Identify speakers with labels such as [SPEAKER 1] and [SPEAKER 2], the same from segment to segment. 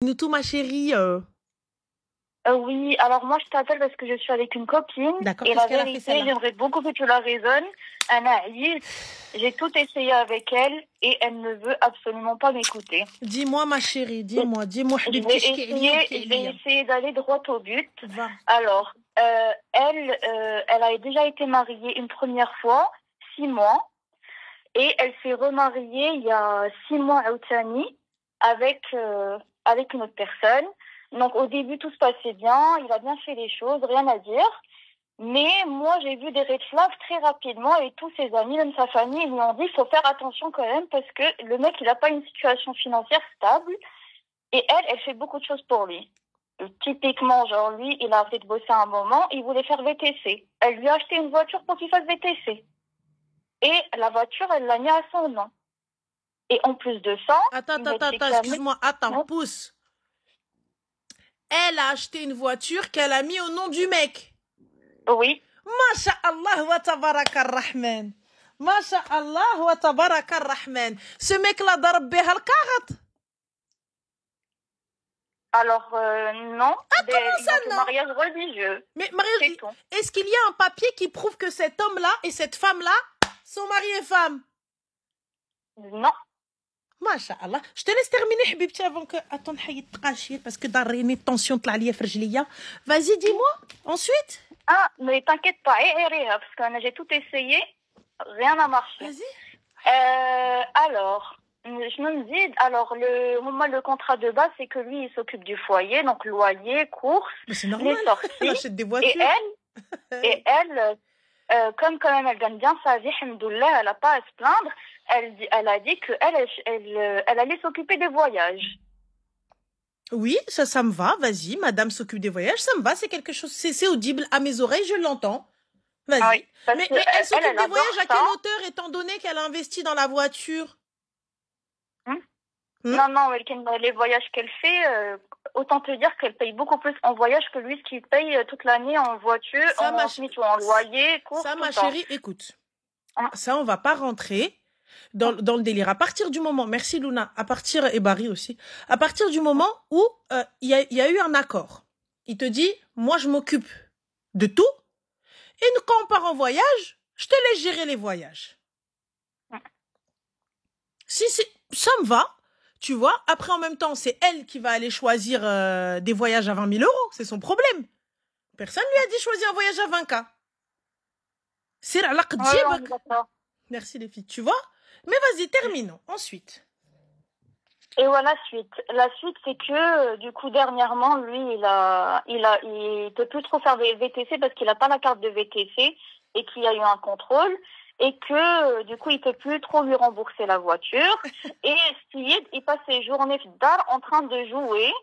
[SPEAKER 1] Nous tout, ma chérie.
[SPEAKER 2] Oui, alors moi je t'appelle parce que je suis avec une copine.
[SPEAKER 1] D'accord,
[SPEAKER 2] Et
[SPEAKER 1] qu'est-ce
[SPEAKER 2] la
[SPEAKER 1] qu'elle a fait
[SPEAKER 2] vérité,
[SPEAKER 1] celle-là?
[SPEAKER 2] j'aimerais beaucoup que tu la raisonnes. Anaïs, j'ai tout essayé avec elle et elle ne veut absolument pas m'écouter.
[SPEAKER 1] Dis-moi, ma chérie, dis-moi,
[SPEAKER 2] Je vais essayer d'aller droit au but.
[SPEAKER 1] Va.
[SPEAKER 2] Alors, elle a déjà été mariée une première fois, 6 mois, et elle s'est remariée il y a 6 mois à Outani avec une autre personne. Donc au début tout se passait bien, il a bien fait les choses, rien à dire. Mais moi j'ai vu des red flags très rapidement et tous ses amis, même sa famille, ils lui ont dit il faut faire attention quand même parce que le mec il n'a pas une situation financière stable et elle fait beaucoup de choses pour lui. Typiquement, genre lui, il a arrêté de bosser un moment, il voulait faire VTC. Elle lui a acheté une voiture pour qu'il fasse VTC. Et la voiture, elle l'a mis à son nom. Et en plus de ça...
[SPEAKER 1] Attends, excuse-moi, attends, pousse. Elle a acheté une voiture qu'elle a mis au nom du mec.
[SPEAKER 2] Oui.
[SPEAKER 1] Masha'Allah wa tabarak ar-Rahman. Masha'Allah wa tabarak ar-Rahman. Ce mec-là darab biha al-karat.
[SPEAKER 2] Alors, non.
[SPEAKER 1] Comment ça, non?
[SPEAKER 2] Mariage religieux.
[SPEAKER 1] Mais mariage, est-ce qu'il y a un papier qui prouve que cet homme-là et cette femme-là sont mariés et femmes?
[SPEAKER 2] Non.
[SPEAKER 1] Masha'Allah. Je te laisse terminer, Habibti, avant que... Attends, parce que dans une tension de la. Vas-y, dis-moi. Ensuite.
[SPEAKER 2] Ah, mais t'inquiète pas, parce que j'ai tout essayé, rien n'a marché.
[SPEAKER 1] Vas-y.
[SPEAKER 2] Alors, je me dis, alors le contrat de base, c'est que lui, il s'occupe du foyer, donc loyer, courses,
[SPEAKER 1] c'est normal.
[SPEAKER 2] les sorties.
[SPEAKER 1] Elle achète des voitures.
[SPEAKER 2] Et elle, comme quand même elle gagne bien sa vie, alhamdoulilah, elle n'a pas à se plaindre. Elle a dit qu'elle allait s'occuper des voyages.
[SPEAKER 1] Oui, ça me va, vas-y, madame s'occupe des voyages, ça me va, c'est quelque chose, c'est audible à mes oreilles, je l'entends. Vas-y.
[SPEAKER 2] Ah oui,
[SPEAKER 1] mais elle s'occupe des voyages à quelle hauteur, étant donné qu'elle a investi dans la voiture?
[SPEAKER 2] Non, les voyages qu'elle fait, autant te dire qu'elle paye beaucoup plus en voyage que lui, ce qu'il paye toute l'année en voiture, en loyer, courses,
[SPEAKER 1] ça, ma chérie, écoute, ça, on va pas rentrer dans le délire. À partir du moment, merci Luna, et Barry aussi, à partir du moment où il y a eu un accord, il te dit, moi je m'occupe de tout, et quand on part en voyage, je te laisse gérer les voyages. Si ça me va, tu vois, après en même temps, c'est elle qui va aller choisir des voyages à 20 000 €, c'est son problème. Personne lui a dit choisir un voyage à 20K. C'est la Merci les filles, tu vois. Mais vas-y, terminons. Ensuite.
[SPEAKER 2] Et voilà, la suite, c'est que, du coup, dernièrement, lui, il peut plus trop faire des VTC parce qu'il n'a pas la carte de VTC et qu'il y a eu un contrôle et que, du coup, il peut plus trop lui rembourser la voiture. Et il passe ses journées d'art en train de jouer.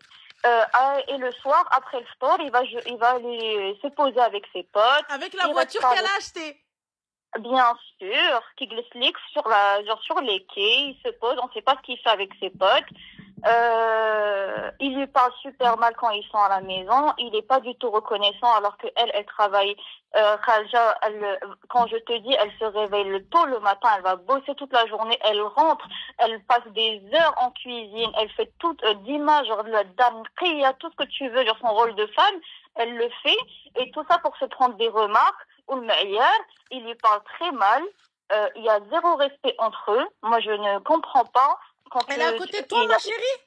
[SPEAKER 2] Et le soir, après le sport, il va aller se poser avec ses potes.
[SPEAKER 1] Avec la voiture qu'elle a achetée.
[SPEAKER 2] Bien sûr, qui glisse sur les quais, il se pose, on ne sait pas ce qu'il fait avec ses potes. Il lui parle super mal quand ils sont à la maison. Il n'est pas du tout reconnaissant alors qu'elle, elle travaille. Khalja, quand je te dis, elle se réveille tôt le matin, elle va bosser toute la journée, elle rentre, elle passe des heures en cuisine, elle fait toute d'image, genre de la dame, tout ce que tu veux, genre son rôle de femme, elle le fait. Et tout ça pour se prendre des remarques. Il lui parle très mal. Il y a zéro respect entre eux. Moi, je ne comprends pas.
[SPEAKER 1] Elle est à côté de toi, ma chérie?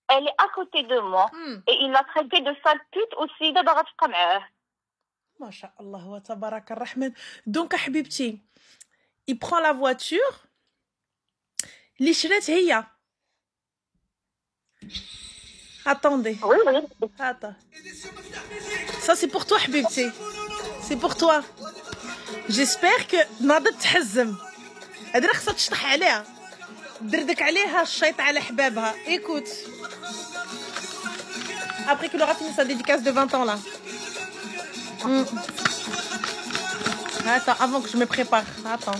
[SPEAKER 2] Elle est à côté de moi. Et il l'a traité de sale pute aussi.
[SPEAKER 1] Masha'Allah wa tabarak ar-Rahman. Donc, Habibti, il prend la voiture. L'ishret hiya. Attendez.
[SPEAKER 2] Oui.
[SPEAKER 1] Attends. Ça, c'est pour toi, Habibti. C'est pour toi. J'espère que ناضت تحزم. هذه راه خصها تشطح عليها. دردك عليها الشيط على حبابها. Écoute. Après qu'il aura fini sa dédicace de 20 ans là. Attends, avant que je me prépare. Attends.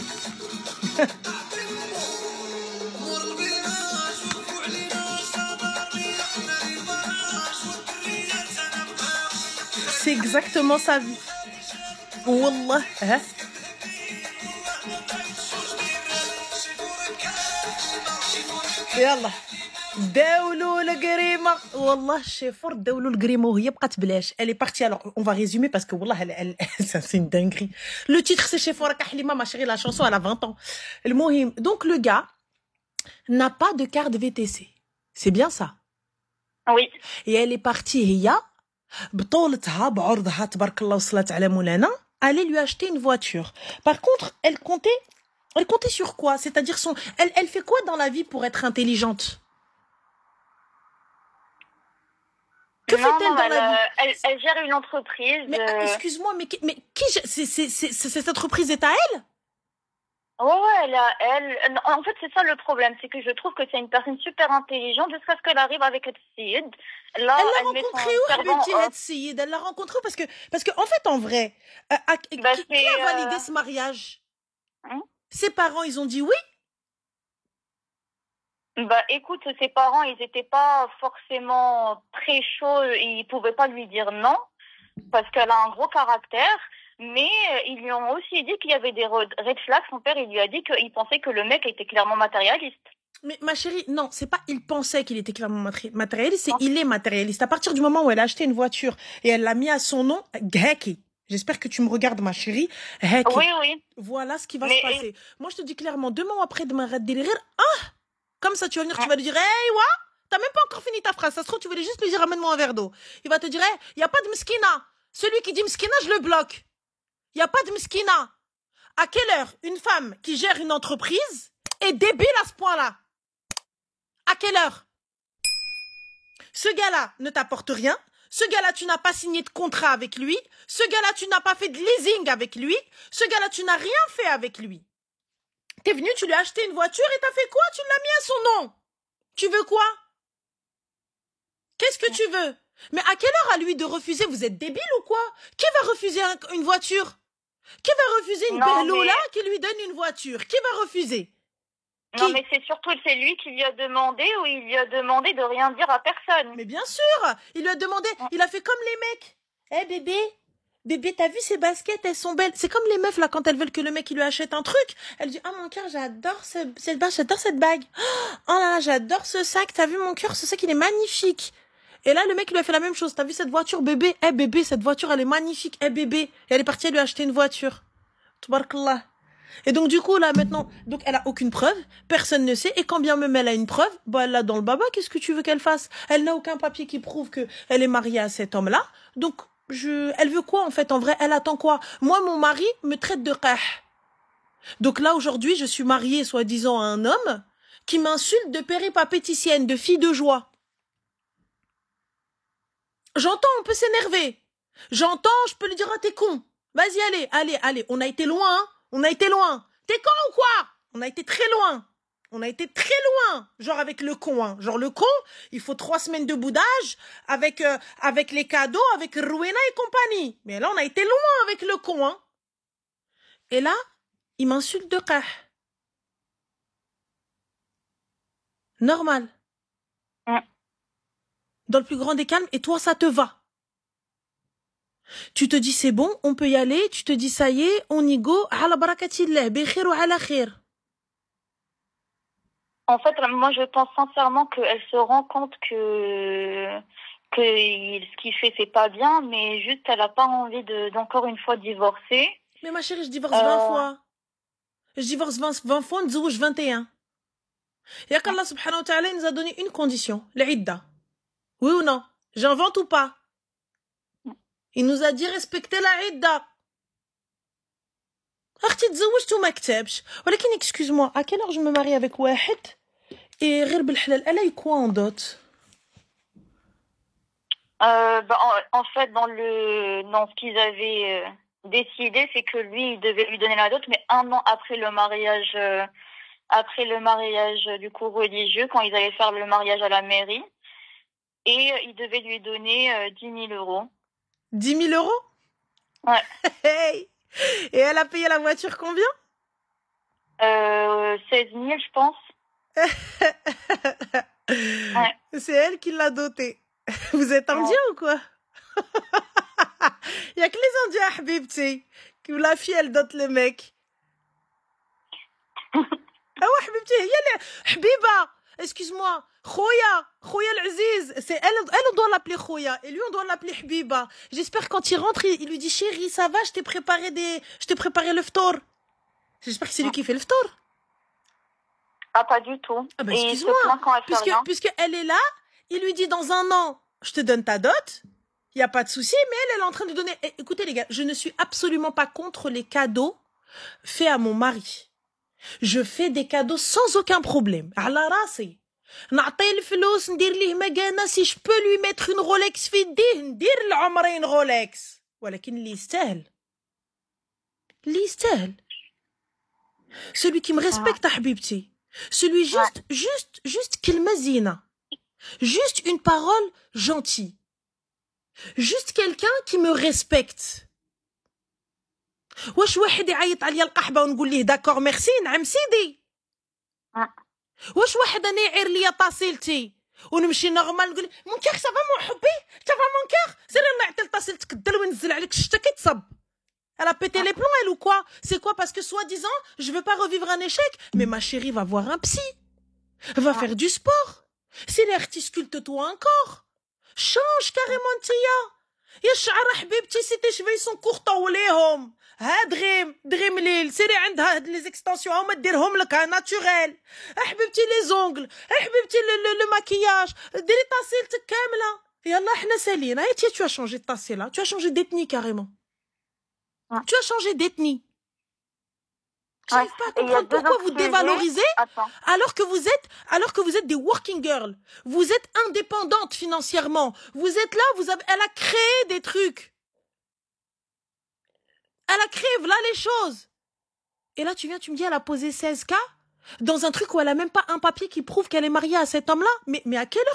[SPEAKER 1] C'est exactement sa vie. Wallah, hein? Yallah. داولوا القريمة والله الشيفور داولوا القريمة وهي بقات بلاش. Elle est partie, alors on va résumer parce que والله ça c'est une dinguerie. Le titre c'est Chefora Kahlima, ma chérie, la chanson elle a 20 ans. المهم donc le gars n'a pas de carte VTC. C'est bien ça.
[SPEAKER 2] Oui.
[SPEAKER 1] Et elle est partie هي بطولتها بعرضها تبارك الله وصلت على مولانا. Aller lui acheter une voiture. Par contre, elle comptait sur quoi? C'est-à-dire elle fait quoi dans la vie pour être intelligente? Que fait-elle dans la vie?
[SPEAKER 2] Elle gère une entreprise.
[SPEAKER 1] Mais excuse-moi, mais qui cette entreprise est à elle?
[SPEAKER 2] Ouais, en fait, c'est ça le problème, c'est que je trouve que c'est une personne super intelligente jusqu'à ce qu'elle arrive avec Sid. Là,
[SPEAKER 1] elle l'a rencontré où, Habibti Sid? Elle l'a rencontré parce que en fait, en vrai, qui a validé ce mariage? Ses parents, ils ont dit oui?
[SPEAKER 2] Bah, écoute, ses parents, ils étaient pas forcément très chauds, ils pouvaient pas lui dire non, parce qu'elle a un gros caractère. Mais ils lui ont aussi dit qu'il y avait des red flags. Son père, il lui a dit qu'il pensait que le mec était clairement matérialiste.
[SPEAKER 1] Mais ma chérie, non, c'est pas il pensait qu'il était clairement matérialiste, c'est il est matérialiste. À partir du moment où elle a acheté une voiture et elle l'a mis à son nom, Gheki. J'espère que tu me regardes, ma chérie. Gheki.
[SPEAKER 2] Oui, oui.
[SPEAKER 1] Voilà ce qui va se passer. Moi, je te dis clairement, demain ou après-demain, comme ça, tu vas venir, tu vas lui dire, hey, wa, t'as même pas encore fini ta phrase. Ça se trouve, tu voulais juste lui dire, ramène-moi un verre d'eau. Il va te dire, hey, y a pas de mskina. Celui qui dit mskina, je le bloque. Il n'y a pas de mskina. À quelle heure une femme qui gère une entreprise est débile à ce point-là? À quelle heure? Ce gars-là ne t'apporte rien. Ce gars-là, tu n'as pas signé de contrat avec lui. Ce gars-là, tu n'as pas fait de leasing avec lui. Ce gars-là, tu n'as rien fait avec lui. T'es venu, tu lui as acheté une voiture et t'as fait quoi? Tu l'as mis à son nom. Tu veux quoi? Qu'est-ce que tu veux? Mais à quelle heure à lui de refuser? Vous êtes débile ou quoi? Qui va refuser une voiture? Qui va refuser une Bellola qui lui donne une voiture? Qui va refuser?
[SPEAKER 2] Non, mais c'est surtout c'est lui qui lui a demandé ou il lui a demandé de rien dire à personne.
[SPEAKER 1] Mais bien sûr, il lui a demandé, il a fait comme les mecs. Eh bébé, t'as vu ces baskets, elles sont belles. C'est comme les meufs là quand elles veulent que le mec il lui achète un truc. Elle dit mon cœur, j'adore cette bague, j'adore cette bague. Oh là là, j'adore ce sac. T'as vu mon cœur, ce sac il est magnifique. Et là, le mec, il lui a fait la même chose. T'as vu cette voiture, bébé? Eh, bébé, cette voiture, elle est magnifique. Eh, bébé. Et elle est partie, elle lui a acheté une voiture. Tabarakallah. Et donc, du coup, là, maintenant, donc, elle a aucune preuve. Personne ne sait. Et quand bien même elle a une preuve, bah, elle l'a dans le baba. Qu'est-ce que tu veux qu'elle fasse? Elle n'a aucun papier qui prouve qu'elle est mariée à cet homme-là. Donc, elle veut quoi, en fait? En vrai, elle attend quoi? Moi, mon mari me traite de qah. Donc là, aujourd'hui, je suis mariée, soi-disant, à un homme qui m'insulte de péripapéticienne, de fille de joie. J'entends, on peut s'énerver. J'entends, je peux lui dire, t'es con. Vas-y, allez. On a été loin, hein. On a été loin. T'es con ou quoi? On a été très loin. Genre avec le con, hein. Genre le con, il faut 3 semaines de boudage avec les cadeaux, avec Rowena et compagnie. Mais là, on a été loin avec le con, hein. Et là, il m'insulte de qah. Normal. Dans le plus grand des calmes, et toi, ça te va. Tu te dis, c'est bon, on peut y aller, tu te dis, ça y est, on y go, ala barakatillah, bikhir ou ala khir.
[SPEAKER 2] En fait, moi, je pense sincèrement qu'elle se rend compte que ce qu'il fait, c'est pas bien, mais juste, elle a pas envie d'encore une fois divorcer.
[SPEAKER 1] Mais ma chérie, je divorce 20 fois. Je divorce 20 fois, on 21. Et qu'Allah subhanahu wa ta'ala nous a donné une condition, l'idda. Oui ou non? J'invente ou pas? Il nous a dit respecter la idda. أختي تزوجت وما كتبش. ولكن excuse-moi, à quelle heure je me marie avec واحد et غير بالحلال elle a eu quoi en dot?
[SPEAKER 2] En fait, dans ce qu'ils avaient décidé, c'est que lui, il devait lui donner la dot, mais 1 an après le mariage du coup religieux, quand ils allaient faire le mariage à la mairie, et il devait lui donner 10 000 euros.
[SPEAKER 1] 10 000 euros?
[SPEAKER 2] Ouais.
[SPEAKER 1] Hey. Et elle a payé la voiture combien?
[SPEAKER 2] 16 000, je pense.
[SPEAKER 1] Ouais. C'est elle qui l'a doté. Vous êtes indiens ou quoi? Il y a que les indiens, Habibti, que la fille, elle dote le mec. Ah ouais, Habibti, Habiba, excuse-moi, Khoya l'Aziz. C'est elle, on doit l'appeler Khoya. Et lui, on doit l'appeler Habiba. J'espère quand il rentre, il lui dit, chérie, ça va, je t'ai préparé le ftor. J'espère que c'est lui qui fait le ftor.
[SPEAKER 2] Ah, pas du tout.
[SPEAKER 1] Ah bah,
[SPEAKER 2] Et il se
[SPEAKER 1] excuse-moi.
[SPEAKER 2] plaint quand elle fait rien.
[SPEAKER 1] Puisqu'elle est là, il lui dit, dans un an, je te donne ta dot. Il n'y a pas de souci, mais elle est en train de donner... Écoutez, les gars, je ne suis absolument pas contre les cadeaux faits à mon mari. Je fais des cadeaux sans aucun problème. على راسي. نعطيه الفلوس ندير ليه مكانة si je peux lui mettre une Rolex في يديه ندير العمرين Rolex. ولكن اللي يستاهل. Celui qui me respecte, حبيبتي. Celui juste كلمة زينة. Juste une parole gentille. Juste quelqu'un qui me respecte. واش واحد يعيط عليا القحبه ونقول ليه داكور ميرسي نعم سيدي. واش واحد انا يعير ليا طاسيلتي ونمشي نورمال نقول مون كير سافا مون حبي سافا مون كير سير الله يعطي لطاسيلتك الدل وينزل عليك الشتا كيتصب. Elle a pété les plombs, elle, ou quoi? C'est quoi? Parce que soi-disant, je veux pas revivre un échec. Mais ma chérie va voir un psy. Va faire du sport. Si l'artiste sculpte-toi encore. Change carrément Tia. يا الشعر حبيبتي سي تي شفي سون كور طوليهم. ها دريم ليل سيري عندها هاد لي زيكستنسيون هما ديرهم لك ها ناتوريل. حبيبتي لي زونغل حبيبتي لو ماكياج ديري طاسيلتك كامله. يلا احنا سالين. هاي tu as changé de tassé là. Tu as changé d'ethnie carrément. Tu as changé d'ethnie. J'arrive pas à comprendre pourquoi vous dévalorisez alors que vous êtes des working girls. Vous êtes indépendantes financièrement. Vous êtes là, elle a créé des trucs. Elle a créé là les choses. Et là tu me dis elle a posé 16K dans un truc où elle a même pas un papier qui prouve qu'elle est mariée à cet homme-là. Mais à quelle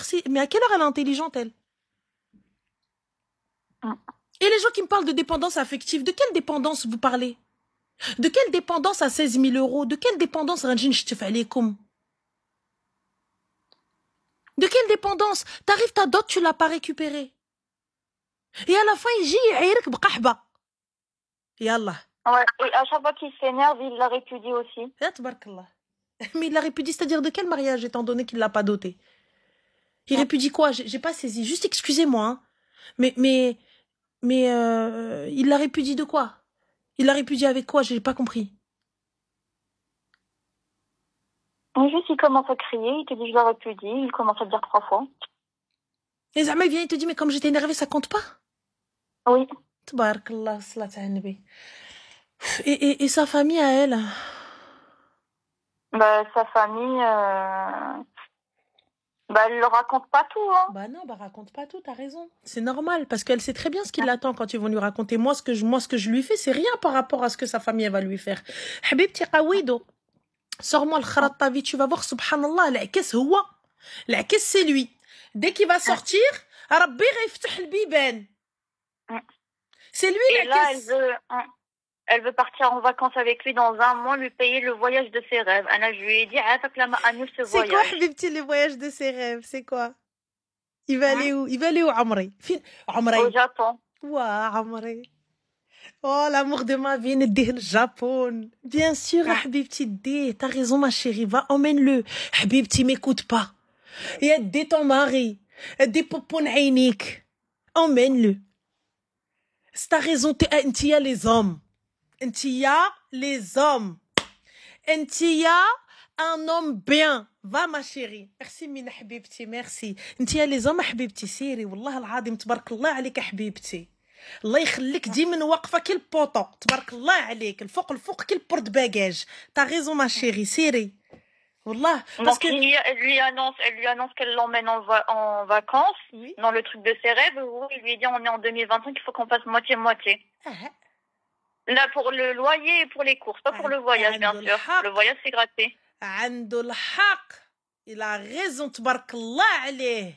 [SPEAKER 1] heure elle est intelligente elle? Et les gens qui me parlent de dépendance affective, de quelle dépendance vous parlez? De quelle dépendance à 16 000 euros? De quelle dépendance Ranjin Ch'tefalekoum? De quelle dépendance? T'arrives ta dot, tu l'as pas récupérée. Et à la fin, il dit Aïrik bqahba. Yallah.
[SPEAKER 2] Ouais, et à chaque fois qu'il s'énerve, il la répudie aussi.
[SPEAKER 1] Mais il la répudie, c'est-à-dire de quel mariage, étant donné qu'il l'a pas doté? Il répudie quoi? J'ai pas saisi. Juste excusez-moi. Hein. Mais il la répudie de quoi? Il l'a répudié avec quoi? J'ai pas compris.
[SPEAKER 2] Juste, il commence à crier, il te dit je la répudie, il commence à le dire 3 fois.
[SPEAKER 1] Et Zama, il vient, il te dit mais comme j'étais énervée, ça compte pas?
[SPEAKER 2] Oui.
[SPEAKER 1] Tabarakallah, salat ala nabi. Et sa famille à elle?
[SPEAKER 2] Bah, sa famille, bah, elle le raconte pas tout, hein.
[SPEAKER 1] Bah non, bah raconte pas tout, t'as raison. C'est normal, parce qu'elle sait très bien ce qui l'attend quand ils vont lui raconter. Moi, ce que je lui fais, c'est rien par rapport à ce que sa famille elle va lui faire. Habibti qawido, sors-moi le kharat ta vie, tu vas voir, subhanallah, l'akes huwa. L'akes c'est lui. Dès qu'il va sortir, Rabbi ghayiftah al-biban. C'est lui l'akes.
[SPEAKER 2] Et là, elle veut partir en vacances avec lui dans 1 mois, lui payer le voyage de ses rêves. Anna, je lui ai dit, ce voyage.
[SPEAKER 1] C'est quoi, Habibti, le voyage de ses rêves? C'est quoi? Il va aller où? Il va aller où, Amri?
[SPEAKER 2] Au Japon.
[SPEAKER 1] Ouah, Amri. Oh, l'amour de ma vie, نديه le Japon. Bien sûr, Habibti, t'as raison, ma chérie, va, emmène-le. Habibti, m'écoute pas. Et aide ton mari. Aide popon عينيك. Emmène-le. T'as raison, t'as les hommes. Ntia, les hommes. Ntia, un homme bien. Va ma chérie. Merci mina حبيبتي, merci. Ntia, les hommes حبيبتي سيري والله العظيم تبارك الله عليك حبيبتي. الله يخليك ديما واقفه كي البوطو. تبارك الله عليك. الفوق كي البورت باجاج. T'as raison ma chérie, سيري. والله parce que
[SPEAKER 2] elle lui annonce qu'elle l'emmène en vacances, oui, dans le truc de ses rêves. Où il lui dit on est en 2025, il faut qu'on fasse moitié-moitié. Là, pour le loyer et pour les courses, pas pour le voyage, bien sûr. Le voyage, c'est gratuit.
[SPEAKER 1] عنده الحق. Il a raison, تبارك الله عليه.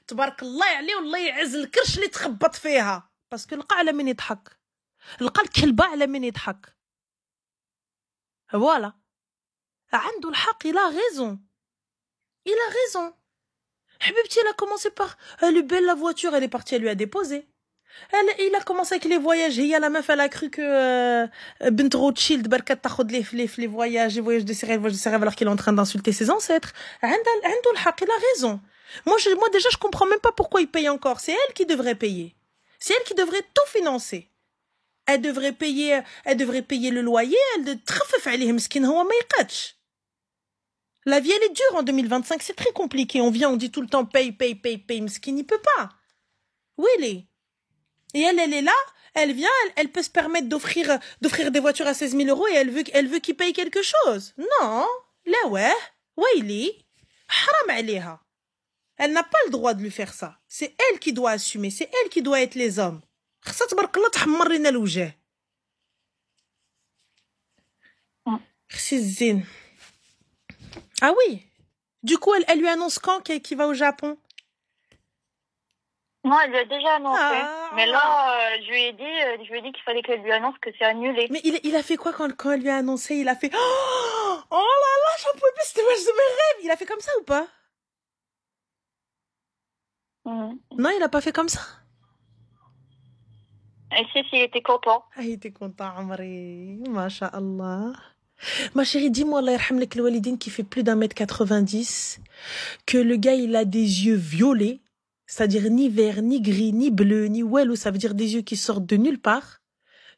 [SPEAKER 1] تبارك الله عليه والله يعز الكرش اللي تخبط فيها. باسكو لقى على من يضحك. لقى الكلبة على من يضحك. Voilà. عنده الحق, il a raison. Il a raison. Habibti, elle a commencé par elle est belle la voiture, elle est partie, elle lui a déposé. Il a commencé avec les voyages. Et la meuf, elle a cru que Bint Rothschild, Barkat Takhod les voyages, de ses rêves, alors qu'il est en train d'insulter ses ancêtres. Il a raison. Moi, déjà, je comprends même pas pourquoi il paye encore. C'est elle qui devrait payer. C'est elle qui devrait tout financer. Elle devrait payer le loyer. La vie, elle est dure en 2025. C'est très compliqué. On dit tout le temps paye. Mskin, il peut pas. Où il est? Et elle est là, elle vient, elle peut se permettre d'offrir des voitures à 16 000 euros et elle veut qu'il paye quelque chose. Non, là ouais, Waili, haram alayha. Elle n'a pas le droit de lui faire ça. C'est elle qui doit assumer, c'est elle qui doit être les hommes. Ah oui. Du coup, elle lui annonce quand qu'il va au Japon?
[SPEAKER 2] Non, elle lui a déjà annoncé. Mais là, je lui ai dit qu'il fallait qu'elle lui annonce que c'est annulé.
[SPEAKER 1] Mais il a fait quoi quand elle lui a annoncé? Il a fait oh là là, j'en pouvais plus, c'était de mes rêves. Il a fait comme ça ou pas? Non, il a pas fait comme ça.
[SPEAKER 2] Et si, il était content.
[SPEAKER 1] Ah, il était content, Amri. Masha'Allah. Ma chérie, dis-moi, Allah yarham lek le walidine qui fait plus d'1m90, que le gars, il a des yeux violets, c'est-à-dire ni vert, ni gris, ni bleu, ni ou ça veut dire des yeux qui sortent de nulle part.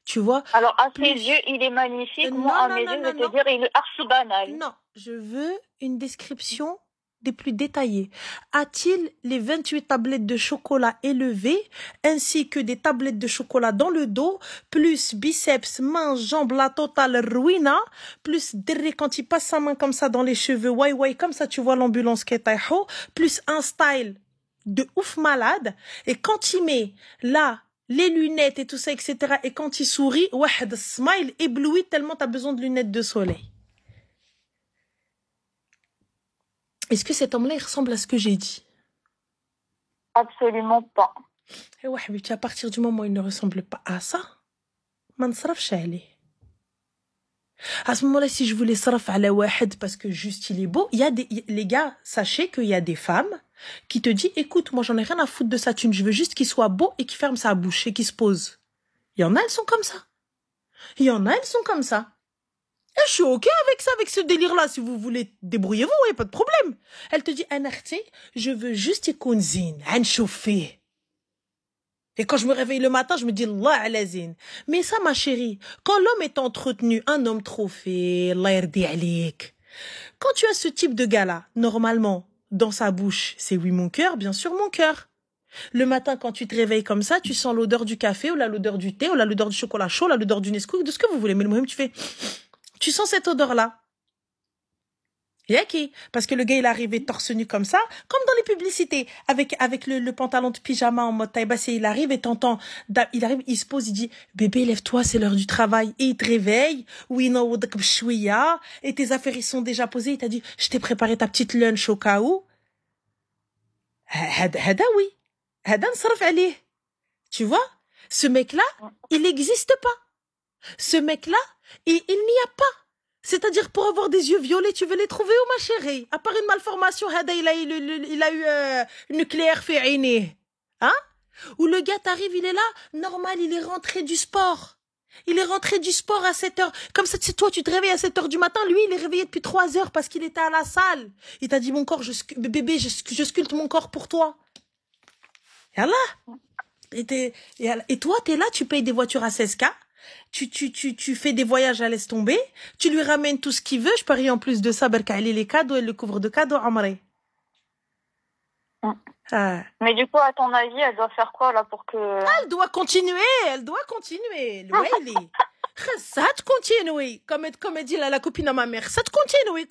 [SPEAKER 1] Tu vois?
[SPEAKER 2] Alors, à ses yeux, il est magnifique. Moi, à mes yeux, je vais te dire, il est archi banal.
[SPEAKER 1] Non, je veux une description des plus détaillées. A-t-il les 28 tablettes de chocolat élevées, ainsi que des tablettes de chocolat dans le dos, plus biceps, mains, jambes, la totale ruina, plus derrière quand il passe sa main comme ça dans les cheveux, ouais, comme ça tu vois l'ambulance qui est taïho, plus un style de ouf malade, et quand il met là les lunettes et tout ça, etc., et quand il sourit, wahed smile ébloui tellement t'as besoin de lunettes de soleil. Est-ce que cet homme-là, il ressemble à ce que j'ai dit?
[SPEAKER 2] Absolument pas.
[SPEAKER 1] Et ouais, mais à partir du moment où il ne ressemble pas à ça, ma nsrafsh alayh. À ce moment-là, si je voulais saraf ala wahed parce que juste il est beau, les gars, sachez qu'il y a des femmes qui te disent, écoute, moi j'en ai rien à foutre de sa thune, je veux juste qu'il soit beau et qu'il ferme sa bouche et qu'il se pose. Il y en a, elles sont comme ça. Il y en a, elles sont comme ça. Et je suis ok avec ça, avec ce délire-là. Si vous voulez, débrouillez-vous, il n'y a pas de problème. Elle te dit, Anarti, je veux juste écoute zine, un chauffé. Et quand je me réveille le matin, je me dis, Allah alazine. Mais ça, ma chérie, quand l'homme est entretenu, un homme trophée, Allah yardi alik. Quand tu as ce type de gars-là, normalement, dans sa bouche, c'est oui mon cœur, bien sûr mon cœur. Le matin, quand tu te réveilles comme ça, tu sens l'odeur du café, ou l'odeur du thé, ou l'odeur du chocolat chaud, l'odeur du Nesquik, de ce que vous voulez. Mais le moment tu fais... Tu sens cette odeur-là. Yaki. Parce que le gars, il est arrivé torse nu comme ça, comme dans les publicités, avec le pantalon de pyjama en mode taille basse, et il arrive et t'entends, il arrive, il se pose, il dit, bébé, lève-toi, c'est l'heure du travail. Et il te réveille, oui, non, et tes affaires, ils sont déjà posées, il t'a dit, je t'ai préparé ta petite lunch au cas où. Hada, oui. Hada, nsarf allez. Tu vois? Ce mec-là, il n'existe pas. Ce mec-là, il n'y a pas. C'est-à-dire, pour avoir des yeux violets, tu veux les trouver où, ma chérie? À part une malformation, il a eu nucléaire fait aîné. Hein? Où le gars t'arrive, il est là, normal, il est rentré du sport. Il est rentré du sport à 7 heures. Comme ça, toi, tu te réveilles à 7 heures du matin. Lui, il est réveillé depuis 3 heures parce qu'il était à la salle. Il t'a dit, mon corps, bébé, je sculpte mon corps pour toi. Yallah. Et toi, t'es là, tu payes des voitures à 16K. Tu fais des voyages à laisse tomber, tu lui ramènes tout ce qu'il veut, je parie en plus de ça, Berkaïli les cadeaux, elle le couvre de cadeaux, Amré.
[SPEAKER 2] Mais du coup, à ton avis, elle doit faire quoi là pour que...
[SPEAKER 1] Elle doit continuer. Ça te continue. Comme dit la copine à ma mère, ça te continue.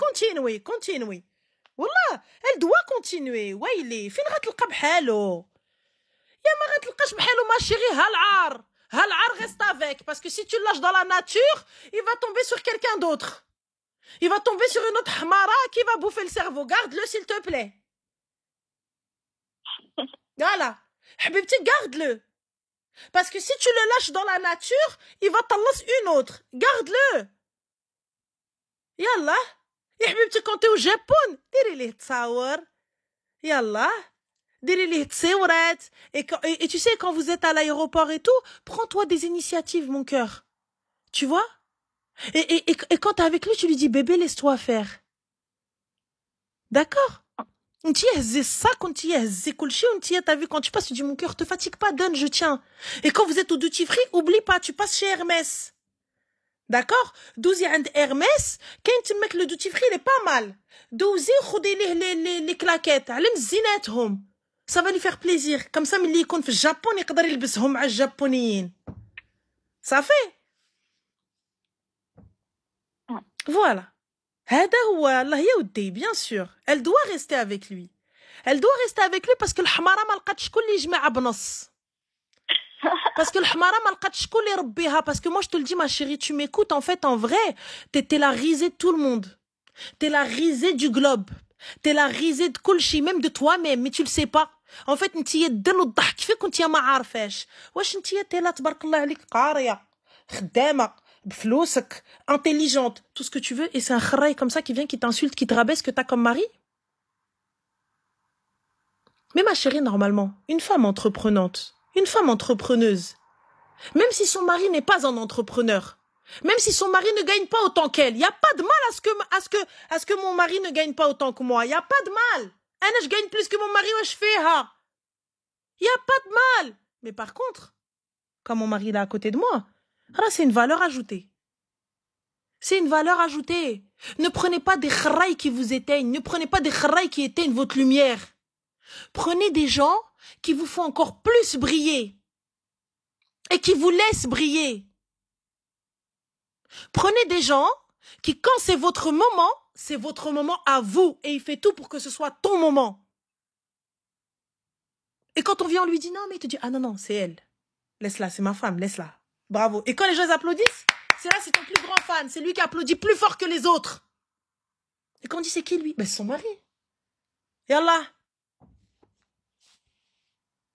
[SPEAKER 1] Wallah, elle doit continuer. Waïli, fin غتلقى بحالو. يا ما غتلقاش بحالو ma chérie, hal'ar. Hal'ar reste avec, parce que si tu le lâches dans la nature, il va tomber sur quelqu'un d'autre. Il va tomber sur une autre hamara qui va bouffer le cerveau. Garde-le, s'il te plaît. Voilà. Habibti, garde-le. Parce que si tu le lâches dans la nature, il va t'en lancer une autre. Garde-le. Yallah. Et Habibti, quand t'es au Japon, diri les tsawar. Yallah. Et tu sais, quand vous êtes à l'aéroport et tout, prends-toi des initiatives, mon cœur. Tu vois? Et quand t'es avec lui, tu lui dis, bébé, laisse-toi faire. D'accord? T'as vu, quand tu passes, tu dis, mon cœur, te fatigue pas, donne, je tiens. Et quand vous êtes au duty free, oublie pas, tu passes chez Hermès. D'accord? Douzi and Hermès, quand tu mets le duty free, il est pas mal. Douzi, khoudez les claquettes, allez zinetهم. Ça va lui faire plaisir. Comme ça, ملي يكون في الجابون يقدر يلبسهم على الجابونيين. Ça fait. Voilà. هذا هو الله يودي, bien sûr. Elle doit rester avec lui. Elle doit rester avec lui parce que الحمارة ما لقاتش شكون اللي يجمعها بنص. Parce que الحمارة ما لقاتش شكون اللي يربيها. Parce que moi je te le dis ma chérie, tu m'écoutes, en fait en vrai, t'es la risée de tout le monde. T'es la risée du globe. T'es la risée de كل شيء, même de toi-même, mais tu le sais pas. En fait نتيا الدل والضحك فيك وانتيا ما عارفاش. واش نتيا تيلا تبارك الله عليك قارية خدامة بفلوسك intelligente, tout ce que tu veux, et c'est un khraï comme ça qui vient, qui t'insulte, qui te rabaisse, que t'as comme mari. Mais ma chérie, normalement, une femme entreprenante, une femme entrepreneuse, même si son mari n'est pas un entrepreneur, même si son mari ne gagne pas autant qu'elle, il n'y a pas de mal à ce que mon mari ne gagne pas autant que moi. Il n'y a pas de mal. Je gagne plus que mon mari, ouais, je fais, ha. Il n'y a pas de mal. Mais par contre, quand mon mari est à côté de moi, alors c'est une valeur ajoutée. C'est une valeur ajoutée. Ne prenez pas des khraïs qui vous éteignent. Ne prenez pas des khraïs qui éteignent votre lumière. Prenez des gens qui vous font encore plus briller. Et qui vous laissent briller. Prenez des gens qui, quand c'est votre moment à vous. Et il fait tout pour que ce soit ton moment. Et quand on vient, on lui dit non, mais il te dit, ah non, c'est elle. Laisse-la, c'est ma femme, laisse-la. Bravo. Et quand les gens applaudissent, c'est là, c'est ton plus grand fan. C'est lui qui applaudit plus fort que les autres. Et quand on dit c'est qui lui? Ben c'est son mari. Yallah.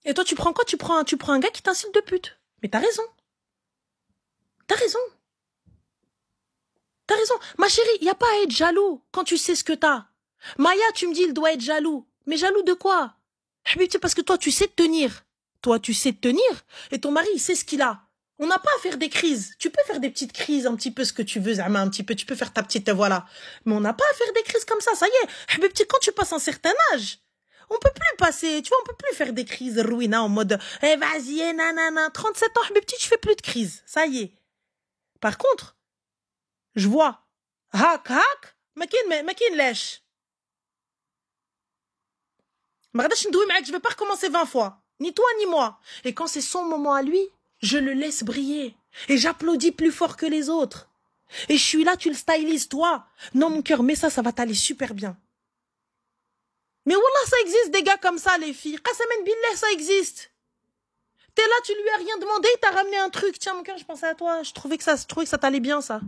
[SPEAKER 1] Et toi, tu prends quoi? Tu prends un gars qui t'insulte de pute. Mais t'as raison. T'as raison. T'as raison. Ma chérie, il n'y a pas à être jaloux quand tu sais ce que t'as. Maya, tu me dis, il doit être jaloux. Mais jaloux de quoi? Parce que toi, tu sais te tenir. Toi, tu sais te tenir. Et ton mari, il sait ce qu'il a. On n'a pas à faire des crises. Tu peux faire des petites crises, un petit peu ce que tu veux, Zama, un petit peu. Tu peux faire ta petite, voilà. Mais on n'a pas à faire des crises comme ça. Ça y est. Quand tu passes un certain âge, on peut plus passer, tu vois, on peut plus faire des crises ruina en mode, vas-y, nanana. 37 ans, tu fais plus de crises. Ça y est. Par contre, je vois, makin lèche. Je vais pas recommencer 20 fois. Ni toi, ni moi. Et quand c'est son moment à lui, je le laisse briller. Et j'applaudis plus fort que les autres. Et je suis là, tu le stylises, toi. Non, mon cœur, mais ça va t'aller super bien. Mais wallah, ça existe des gars comme ça, les filles. Qasamen billah, ça existe. T'es là, tu lui as rien demandé, il t'a ramené un truc. Tiens, mon cœur, je pensais à toi. Je trouvais que ça t'allait bien, ça.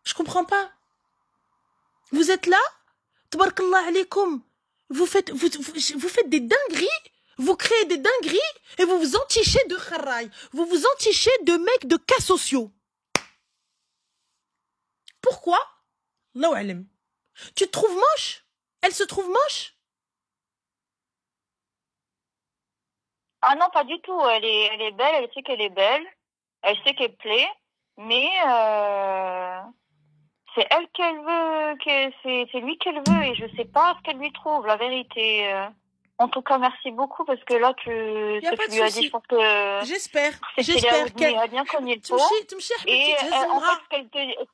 [SPEAKER 1] Je comprends pas. Vous êtes là, tabarakallah alaykoum. Vous faites des dingueries, vous créez des dingueries et vous vous entichez de kharaï. Vous vous entichez de mecs de cas sociaux. Pourquoi? Allahu alam. Tu te trouves moche? Elle se trouve moche?
[SPEAKER 2] Ah non, pas du tout. Elle est belle, elle sait qu'elle est belle. Elle sait qu'elle plaît. Mais c'est elle qu'elle veut, c'est lui qu'elle veut. Et je sais pas ce qu'elle lui trouve, la vérité. En tout cas, merci beaucoup parce que là, tu lui as dit, je pense que...
[SPEAKER 1] J'espère
[SPEAKER 2] qu'elle a bien cogné le pot. Et en fait, ce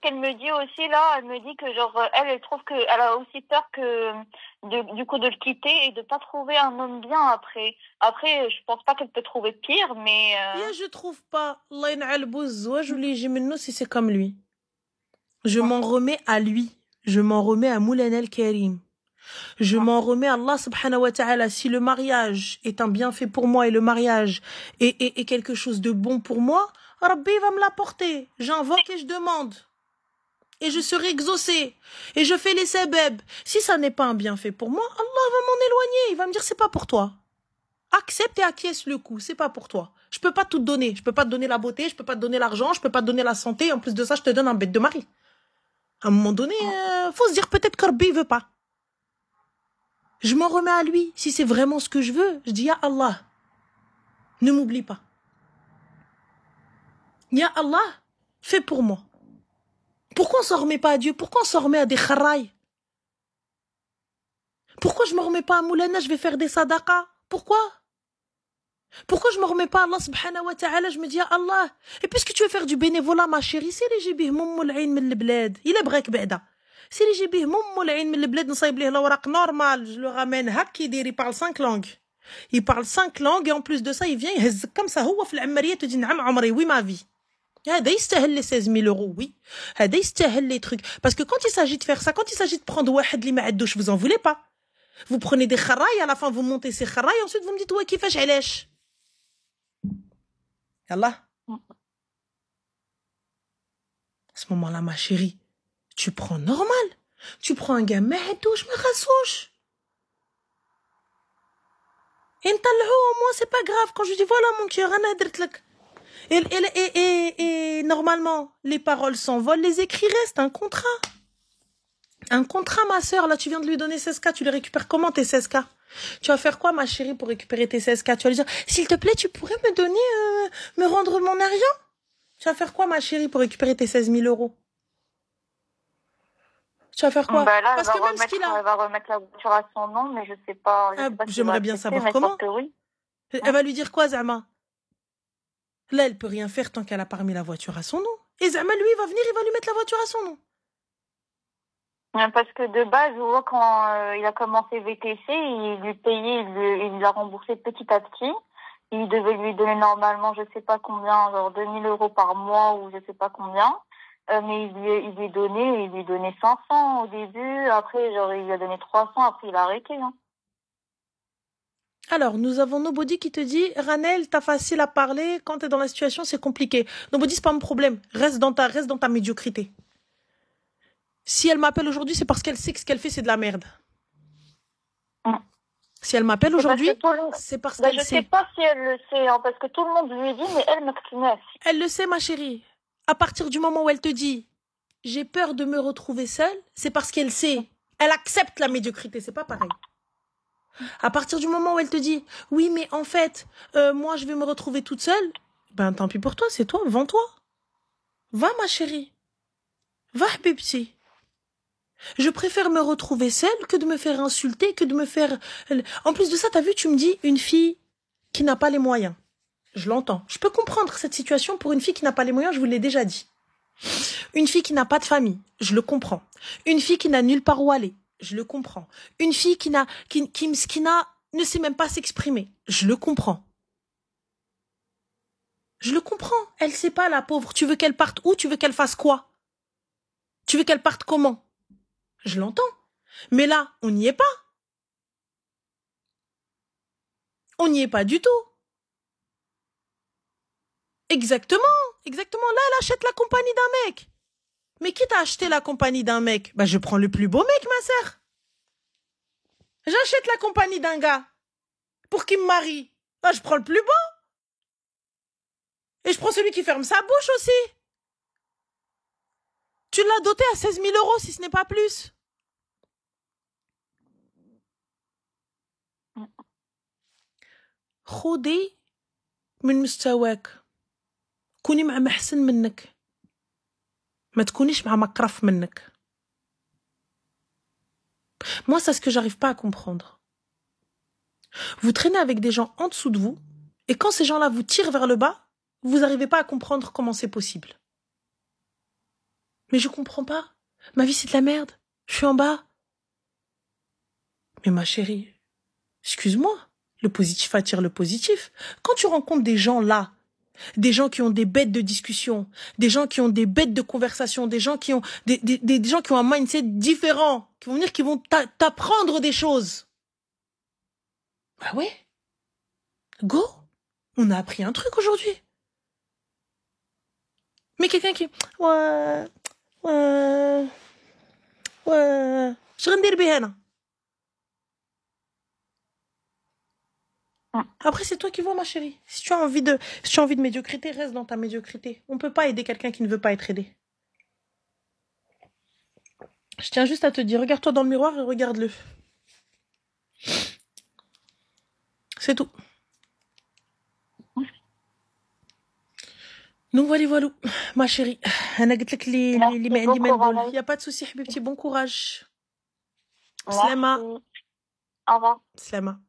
[SPEAKER 2] qu'elle me dit aussi, là, elle me dit que genre, elle trouve qu'elle a aussi peur que, du coup, de le quitter et de pas trouver un homme bien après. Après, je pense pas qu'elle peut trouver pire, mais...
[SPEAKER 1] Je trouve pas. Allah y'n'al bouzouaj ou li jimennou si c'est comme lui. Je m'en remets à lui. Je m'en remets à Moulana el-Karim. Je m'en remets à Allah subhanahu wa ta'ala. Si le mariage est un bienfait pour moi et le mariage est quelque chose de bon pour moi, Rabbi va me l'apporter. J'invoque et je demande. Et je serai exaucé. Et je fais les sabab. Si ça n'est pas un bienfait pour moi, Allah va m'en éloigner. Il va me dire c'est pas pour toi. Accepte et acquiesce le coup. C'est pas pour toi. Je peux pas tout te donner. Je peux pas te donner la beauté. Je peux pas te donner l'argent. Je peux pas te donner la santé. En plus de ça, je te donne un bête de mari. À un moment donné, faut se dire peut-être que Rabbi veut pas. Je m'en remets à lui. Si c'est vraiment ce que je veux, je dis, Ya Allah, ne m'oublie pas. Ya Allah, fais pour moi. Pourquoi on s'en remet pas à Dieu? Pourquoi on s'en remet à des kharaïs? Pourquoi je me remets pas à Moulana, je vais faire des sadaqas? Pourquoi? Pourquoi je me remets pas à Allah subhanahu wa ta'ala, je me dis ya Allah. Et puisque tu veux faire du bénévolat, ma chérie, c'est les jibih moummoul ayn min l'blad. Il est brek ba'da. C'est les jibih moummoul ayn min l'blad, n'saïb lih l'awraq normal, je le ramène hakkidir, il parle 5 langues. Il parle 5 langues et en plus de ça, il vient, il hezz comme ça, هو في العمرية te dit نعم عمري, oui ma vie. هذا يستاهل les 16 000 euros, oui. هذا يستاهل les trucs. Parce que quand il s'agit de faire ça, quand il s'agit de prendre واحد اللي ما عندوش, vous en voulez pas. Vous prenez des kharaïs, à la fin vous montez ces kharaïs, ensuite vous me dites ouais كيفاش علاش. Yallah. À ce moment-là, ma chérie, tu prends normal. Tu prends un gars, mais touche, mais rassouche. Et moi, c'est pas grave. Quand je dis voilà mon cœur, et normalement, les paroles s'envolent, les écrits restent, un contrat. Un contrat, ma soeur, là, tu viens de lui donner 16K, tu les récupères comment tes 16K? Tu vas faire quoi, ma chérie, pour récupérer tes 16K? Tu vas lui dire, s'il te plaît, tu pourrais me donner, me rendre mon argent? Tu vas faire quoi, ma chérie, pour récupérer tes 16 000 euros? Tu vas faire quoi?
[SPEAKER 2] Bah là,
[SPEAKER 1] parce que même ce qu'il a...
[SPEAKER 2] elle va remettre la voiture à son nom, mais je sais pas.
[SPEAKER 1] J'aimerais bien savoir comment. Oui. Elle va lui dire quoi, Zama? Là, elle peut rien faire tant qu'elle a pas remis la voiture à son nom. Et Zama, lui, il va venir, il va lui mettre la voiture à son nom.
[SPEAKER 2] Parce que de base, je vois quand il a commencé VTC, il lui payait, il l'a remboursé petit à petit. Il devait lui donner normalement, je sais pas combien, genre 2 000 euros par mois ou je sais pas combien. Mais il lui donnait 500 au début, après genre il lui a donné 300, après il a arrêté. Hein.
[SPEAKER 1] Alors, nous avons Nobody qui te dit, Ranel, t'as facile à parler, quand t'es dans la situation, c'est compliqué. Nobody, c'est pas mon problème. Reste dans ta médiocrité. Si elle m'appelle aujourd'hui, c'est parce qu'elle sait que ce qu'elle fait, c'est de la merde. Si elle m'appelle aujourd'hui, c'est parce qu'elle sait.
[SPEAKER 2] Je sais pas si elle le sait, hein, parce que tout le monde lui dit, mais elle me connaît.
[SPEAKER 1] Elle le sait, ma chérie. À partir du moment où elle te dit, j'ai peur de me retrouver seule, c'est parce qu'elle sait. Elle accepte la médiocrité, c'est pas pareil. À partir du moment où elle te dit, oui, mais en fait, moi, je vais me retrouver toute seule, ben tant pis pour toi, c'est toi, vends-toi. Va, ma chérie. Va, Bébé. Je préfère me retrouver seule que de me faire insulter, que de me faire... En plus de ça, t'as vu, tu me dis, une fille qui n'a pas les moyens. Je l'entends. Je peux comprendre cette situation pour une fille qui n'a pas les moyens, je vous l'ai déjà dit. Une fille qui n'a pas de famille, je le comprends. Une fille qui n'a nulle part où aller, je le comprends. Une fille qui ne sait même pas s'exprimer, je le comprends. Je le comprends. Elle sait pas, la pauvre. Tu veux qu'elle parte où? Tu veux qu'elle fasse quoi? Tu veux qu'elle parte comment? Je l'entends. Mais là, on n'y est pas. On n'y est pas du tout. Exactement. Exactement. Là, elle achète la compagnie d'un mec. Mais qui t'a acheté la compagnie d'un mec? Bah, je prends le plus beau mec, ma sœur. J'achète la compagnie d'un gars pour qu'il me marie. Bah, je prends le plus beau. Et je prends celui qui ferme sa bouche aussi. Tu l'as doté à 16 000 euros, si ce n'est pas plus. خودي من مستواك. كوني مع محسن منك. ما تكونيش مع مقرف منك. Moi, c'est ce que j'arrive pas à comprendre. Vous traînez avec des gens en dessous de vous, et quand ces gens-là vous tirent vers le bas, vous n'arrivez pas à comprendre comment c'est possible. Mais je comprends pas. Ma vie, c'est de la merde. Je suis en bas. Mais ma chérie, excuse-moi, le positif attire le positif. Quand tu rencontres des gens là, des gens qui ont des bêtes de discussion, des gens qui ont des bêtes de conversation, des gens qui ont des gens qui ont un mindset différent, qui vont venir, qui vont t'apprendre des choses. Bah ouais. Go. On a appris un truc aujourd'hui. Mais quelqu'un qui... Ouais... Je rentre bien. Après, c'est toi qui vois, ma chérie. Si tu as envie de médiocrité, reste dans ta médiocrité. On ne peut pas aider quelqu'un qui ne veut pas être aidé. Je tiens juste à te dire, regarde-toi dans le miroir et regarde-le. C'est tout. Donc voilà, ma chérie. أنا قلت لك اللي ما عندي ما نقول. Y a pas de souci حبيبتي. Bon courage.
[SPEAKER 2] Merci.
[SPEAKER 1] سلامة.
[SPEAKER 2] Au revoir.
[SPEAKER 1] سلامة.